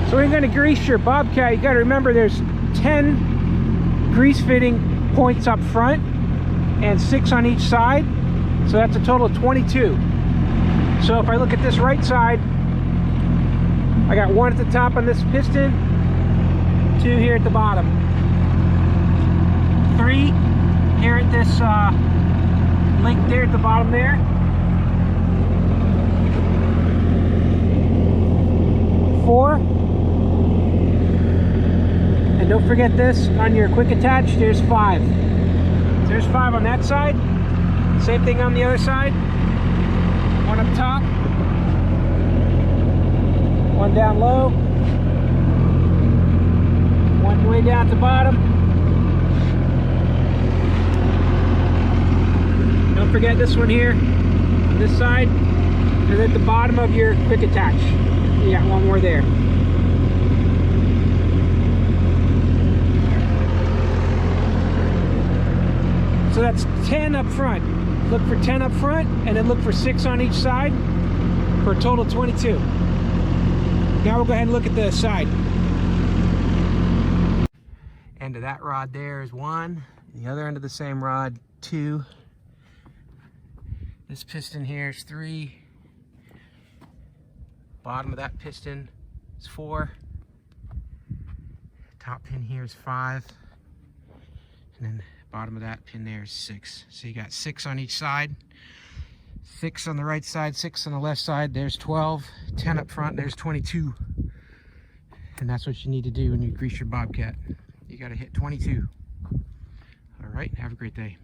So we're going to grease your Bobcat. You got to remember there's 10 grease fitting points up front and 6 on each side. So that's a total of 22. So if I look at this right side, I got 1 at the top on this piston, 2 here at the bottom, 3 here at this link there at the bottom there, 4, and don't forget this on your quick attach, there's 5. So there's 5 on that side, same thing on the other side, 1 up top, 1 down low, 1 way down at the bottom. Don't forget this one here on this side, and at the bottom of your quick attach you got 1 more there. So that's 10 up front. Look for 10 up front and then look for 6 on each side for a total of 22. Now we'll go ahead and look at the side. End of that rod there is 1. The other end of the same rod, 2. This piston here is 3. Bottom of that piston is 4. Top pin here is 5. And then bottom of that pin there is 6. So you got 6 on each side. 6 on the right side, 6 on the left side, there's 12, 10 up front, there's 22. And that's what you need to do when you grease your Bobcat. You gotta hit 22. All right, have a great day.